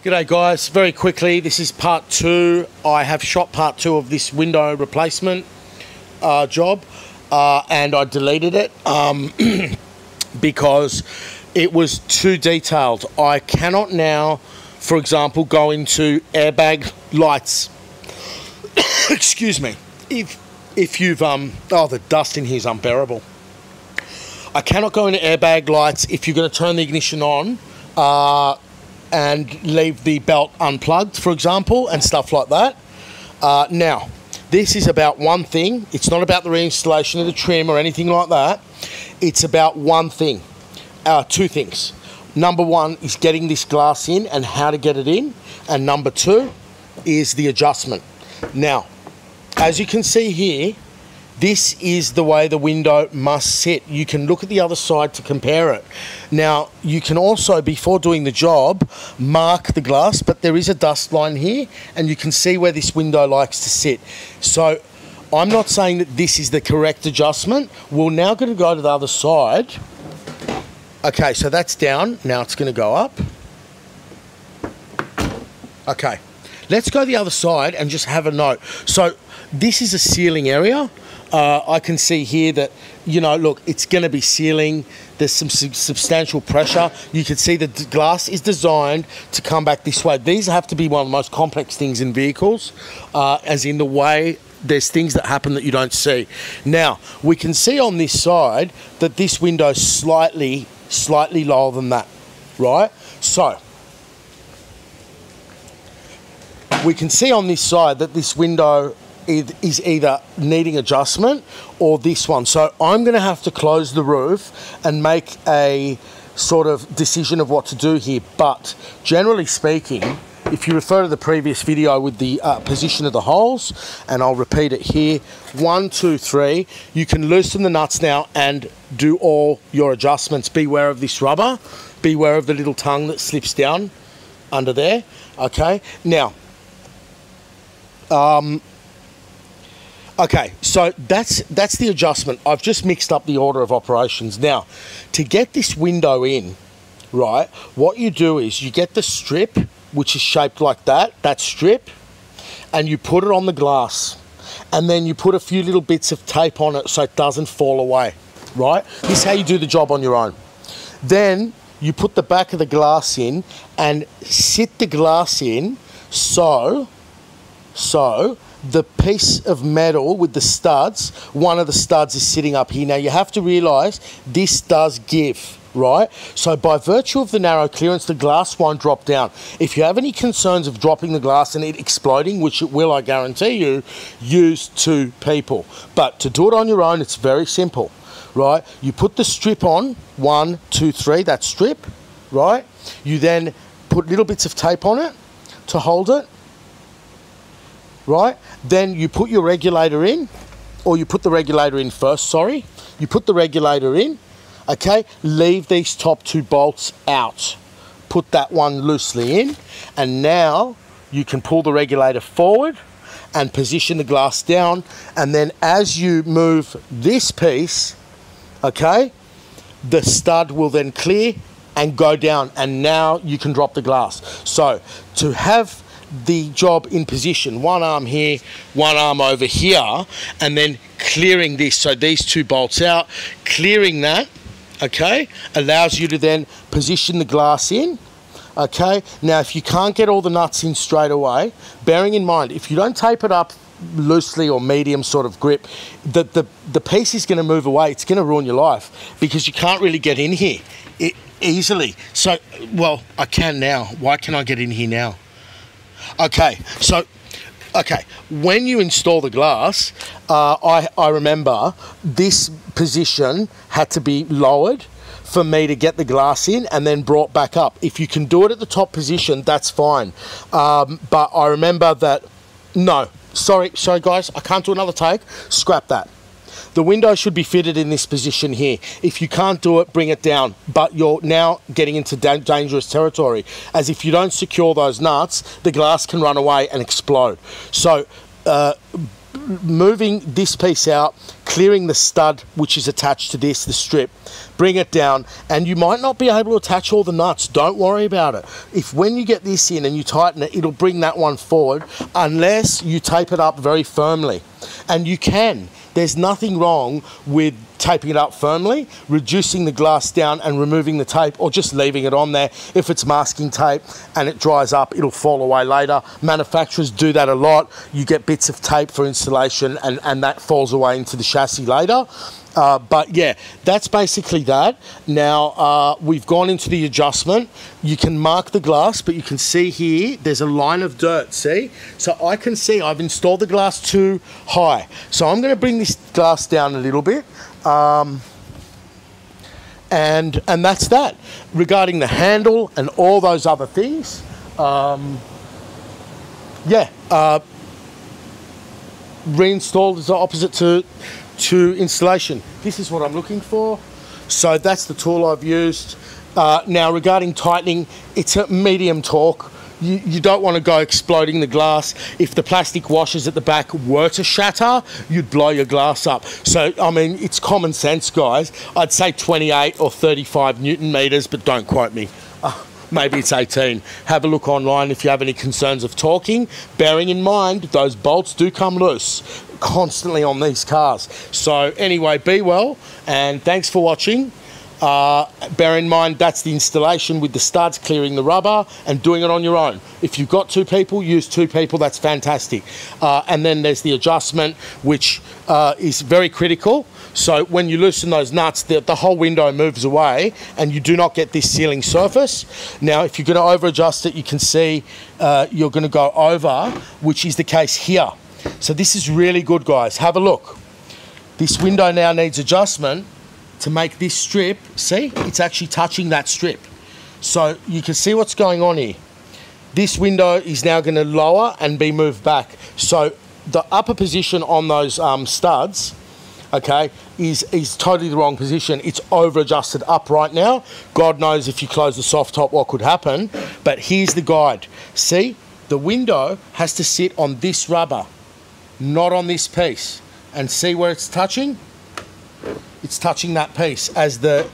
G'day guys, very quickly, this is part 2. I have shot part 2 of this window replacement job and I deleted it because it was too detailed. I cannot now, for example, go into airbag lights. Excuse me. If you've, oh, the dust in here is unbearable. I cannot go into airbag lights if you're going to turn the ignition on and leave the belt unplugged, for example, and stuff like that. Now, this is about one thing. It's not about the reinstallation of the trim or anything like that. It's about one thing, two things. Number one is getting this glass in and how to get it in. And number two is the adjustment. Now, as you can see here, this is the way the window must sit. You can look at the other side to compare it. Now, you can also, before doing the job, mark the glass, but there is a dust line here, and you can see where this window likes to sit. So, I'm not saying that this is the correct adjustment. We're now going to go to the other side. Okay, so that's down. Now it's going to go up. Okay, let's go the other side and just have a note. So, this is a sealing area. I can see here that, you know, look, it's going to be sealing. There's some substantial pressure. You can see the glass is designed to come back this way. These have to be one of the most complex things in vehicles, as in the way there's things that happen that you don't see. Now, we can see on this side that this window is slightly lower than that, right? So, we can see on this side that this window is either needing adjustment or this one. So I'm going to have to close the roof and make a sort of decision of what to do here. But generally speaking, if you refer to the previous video with the position of the holes, and I'll repeat it here, 1, 2, 3, you can loosen the nuts now and do all your adjustments. Beware of this rubber. Beware of the little tongue that slips down under there. Okay, now, okay, so that's the adjustment. I've just mixed up the order of operations. Now, to get this window in, right, what you do is you get the strip, which is shaped like that strip, and you put it on the glass. And then you put a few little bits of tape on it so it doesn't fall away, right? This is how you do the job on your own. Then you put the back of the glass in and sit the glass in so the piece of metal with the studs, one of the studs is sitting up here. Now you have to realise this does give, right? So by virtue of the narrow clearance, the glass won't drop down. If you have any concerns of dropping the glass and it exploding, which it will, I guarantee you, use 2 people. But to do it on your own, it's very simple, right? You put the strip on, 1, 2, 3, that strip, right? You then put little bits of tape on it to hold it, right? Then you put your regulator in, or you put the regulator in first, sorry. You put the regulator in, okay? Leave these top 2 bolts out. Put that one loosely in, and now you can pull the regulator forward and position the glass down, and then as you move this piece, okay, the stud will then clear and go down, and now you can drop the glass. So, to have the job in position, one arm here, one arm over here, and then clearing this, so these 2 bolts out, clearing that, okay, allows you to then position the glass in, okay. Now if you can't get all the nuts in straight away, bearing in mind, if you don't tape it up loosely or medium sort of grip, the piece is going to move away. It's going to ruin your life because you can't really get in here easily. So, well, I can now. Why can I get in here now? Okay, so, okay, when you install the glass, I remember this position had to be lowered for me to get the glass in and then brought back up. If you can do it at the top position, that's fine. But I remember that, no, sorry guys, I can't do another take, scrap that. The window should be fitted in this position here. If you can't do it, bring it down. But you're now getting into dangerous territory, as if you don't secure those nuts, the glass can run away and explode. So moving this piece out, clearing the stud which is attached to this, the strip, bring it down, and you might not be able to attach all the nuts. Don't worry about it. If when you get this in and you tighten it, it'll bring that one forward unless you tape it up very firmly. And you can. There's nothing wrong with taping it up firmly, reducing the glass down and removing the tape, or just leaving it on there. If it's masking tape and it dries up, it'll fall away later. Manufacturers do that a lot. You get bits of tape for installation and that falls away into the chassis later. But yeah, that's basically that. Now we've gone into the adjustment. You can mark the glass, but you can see here there's a line of dirt, see? So I can see I've installed the glass too high. So I'm going to bring this glass down a little bit. And that's that. Regarding the handle and all those other things, reinstalled is the opposite to installation. This is what I'm looking for. So that's the tool I've used. Now regarding tightening, it's a medium torque. You don't want to go exploding the glass. If the plastic washers at the back were to shatter, you'd blow your glass up. So, I mean, it's common sense, guys. I'd say 28 or 35 Newton meters, but don't quote me. Maybe it's 18. Have a look online if you have any concerns of torquing. Bearing in mind, those bolts do come loose constantly on these cars. So anyway, be well, and thanks for watching. Bear in mind, that's the installation with the studs, clearing the rubber and doing it on your own. If you've got two people, use two people. That's fantastic. And then there's the adjustment, which is very critical. So when you loosen those nuts, the whole window moves away and you do not get this sealing surface. Now, if you're going to over adjust it, you can see you're going to go over, which is the case here. So this is really good, guys. Have a look. This window now needs adjustment to make this strip, see, it's actually touching that strip. So you can see what's going on here. This window is now going to lower and be moved back. So the upper position on those studs, okay, is totally the wrong position. It's over adjusted up right now. God knows if you close the soft top what could happen, but here's the guide. See, the window has to sit on this rubber, not on this piece. And see where it's touching? It's touching that piece. As the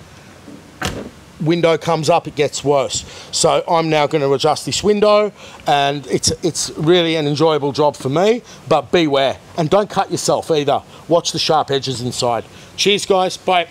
window comes up, it gets worse. So I'm now going to adjust this window, and it's really an enjoyable job for me, but beware. And don't cut yourself either. Watch the sharp edges inside. Cheers, guys. Bye.